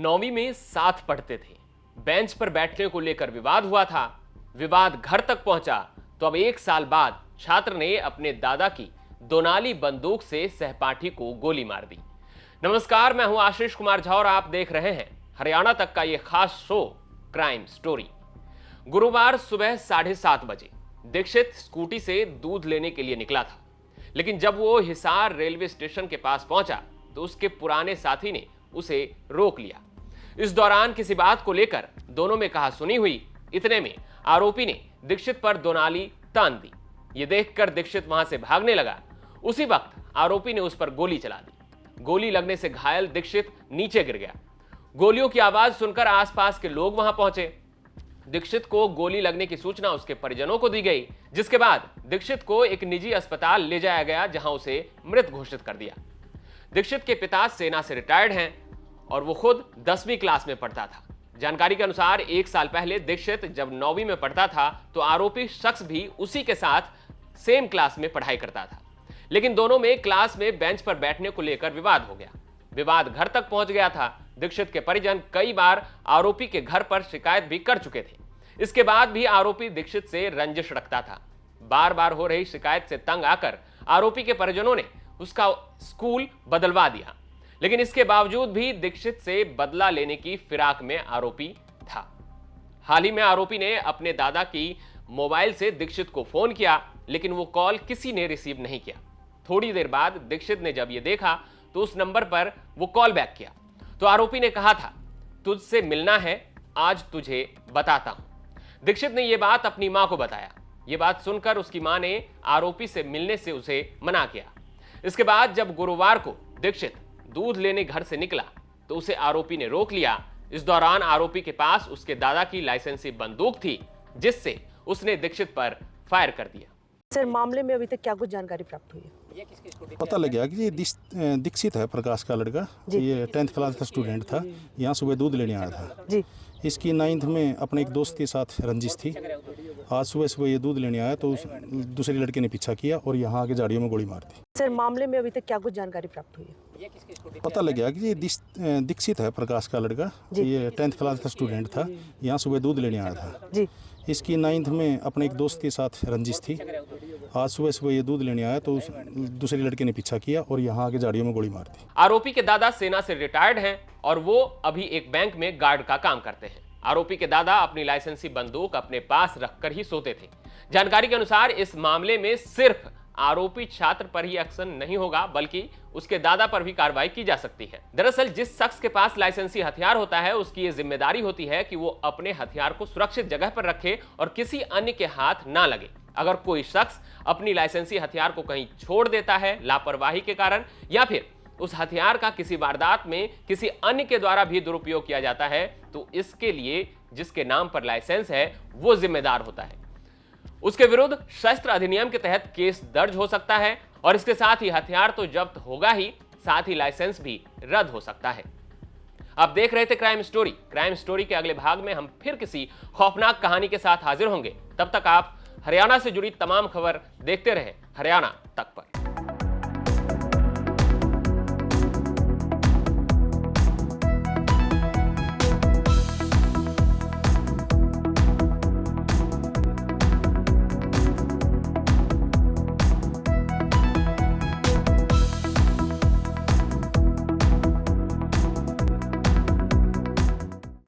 9वीं में साथ पढ़ते थे। बेंच पर बैठने को लेकर विवाद हुआ था। विवाद घर तक पहुंचा तो अब 1 साल बाद छात्र ने अपने दादा की दोनाली बंदूक से सहपाठी को गोली मार दी। नमस्कार, मैं हूं आशीष कुमार झा और आप देख रहे हैं हरियाणा तक का यह खास शो क्राइम स्टोरी। गुरुवार सुबह 7:30 बजे दीक्षित स्कूटी से दूध लेने के लिए निकला था, लेकिन जब वो हिसार रेलवे स्टेशन के पास पहुंचा तो उसके पुराने साथी ने उसे रोक लिया। इस दौरान किसी बात को लेकर दोनों में कहासुनी हुई। इतने में आरोपी ने दीक्षित पर दोनाली तान दी। ये देखकर दीक्षित वहां से भागने लगा। उसी वक्त आरोपी ने उस पर गोली चला दी। गोली लगने से घायल दीक्षित नीचे गिर गया। गोलियों की आवाज सुनकर आसपास के लोग वहां पहुंचे। दीक्षित को गोली लगने की सूचना उसके परिजनों को दी गई, जिसके बाद दीक्षित को एक निजी अस्पताल ले जाया गया, जहां उसे मृत घोषित कर दिया। दीक्षित के पिता सेना से रिटायर्ड हैं और वो खुद 10वीं क्लास में पढ़ता था। जानकारी के अनुसार 1 साल पहले दीक्षित जब 9वीं में पढ़ता था तो आरोपी शख्स भी उसी के साथ सेम क्लास में पढ़ाई करता था, लेकिन दोनों में क्लास में बेंच पर बैठने को लेकर विवाद हो गया। विवाद घर तक पहुंच गया था। दीक्षित के परिजन कई बार आरोपी के घर पर शिकायत भी कर चुके थे। इसके बाद भी आरोपी दीक्षित से रंजिश रखता था। बार बार हो रही शिकायत से तंग आकर आरोपी के परिजनों ने उसका स्कूल बदलवा दिया, लेकिन इसके बावजूद भी दीक्षित से बदला लेने की फिराक में आरोपी था। हाल ही में आरोपी ने अपने दादा की मोबाइल से दीक्षित को फोन किया, लेकिन वो कॉल किसी ने रिसीव नहीं किया। थोड़ी देर बाद दीक्षित ने जब ये देखा तो उस नंबर पर वो कॉल बैक किया तो आरोपी ने कहा था, तुझसे मिलना है, आज तुझे बताता हूं। दीक्षित ने यह बात अपनी मां को बताया। यह बात सुनकर उसकी मां ने आरोपी से मिलने से उसे मना किया। इसके बाद जब गुरुवार को दीक्षित दूध लेने घर से निकला तो उसे आरोपी ने रोक लिया। इस दौरान आरोपी के पास उसके दादा की लाइसेंसी बंदूक थी, जिससे उसने दीक्षित पर फायर कर दिया। सर, मामले में अभी तक क्या कुछ जानकारी प्राप्त हुई है? पता लग गया कि ये दीक्षित है, प्रकाश का लड़का। ये 10th क्लास का स्टूडेंट था। यहाँ सुबह दूध लेने आया था जी। इसकी 9th में अपने एक दोस्त के साथ रंजिश थी। आज सुबह ये दूध लेने आया तो दूसरे लड़के ने पीछा किया और यहाँ आके झाड़ियों में गोली मार दी। सर, मामले में अभी तक क्या कुछ जानकारी प्राप्त हुई है? पता लग गया कि ये दीक्षित है, प्रकाश का लड़का। ये 10th क्लास का स्टूडेंट था। यहाँ सुबह दूध लेने आया था जी। इसकी 9th में अपने एक दोस्त के साथ रंजिश थी। आज सुबह ये दूध लेने आया तो दूसरे लड़के ने पीछा किया और यहाँ आके झाड़ियों में गोली मार दी। आरोपी के दादा सेना से रिटायर्ड हैं और वो अभी एक बैंक में गार्ड का काम करते हैं। आरोपी के दादा अपनी लाइसेंसी बंदूक अपने पास रखकर ही सोते थे। जानकारी के अनुसार इस मामले में सिर्फ आरोपी छात्र पर ही एक्शन नहीं होगा, बल्कि उसके दादा पर भी कार्रवाई की जा सकती है। दरअसल जिस शख्स के पास लाइसेंसी हथियार होता है, उसकी ये जिम्मेदारी होती है कि वो अपने हथियार को सुरक्षित जगह पर रखे और किसी अन्य के हाथ ना लगे। अगर कोई शख्स अपनी लाइसेंसी हथियार को कहीं छोड़ देता है लापरवाही के कारण, या फिर उस हथियार का किसी वारदात में किसी अन्य के द्वारा भी दुरुपयोग किया जाता है, तो इसके लिए जिसके नाम पर लाइसेंस है वो जिम्मेदार होता है। उसके विरुद्ध शस्त्र अधिनियम के तहत केस दर्ज हो सकता है और इसके साथ ही हथियार तो जब्त होगा ही, साथ ही लाइसेंस भी रद्द हो सकता है। आप देख रहे थे क्राइम स्टोरी। क्राइम स्टोरी के अगले भाग में हम फिर किसी खौफनाक कहानी के साथ हाजिर होंगे। तब तक आप हरियाणा से जुड़ी तमाम खबर देखते रहे हरियाणा तक पर।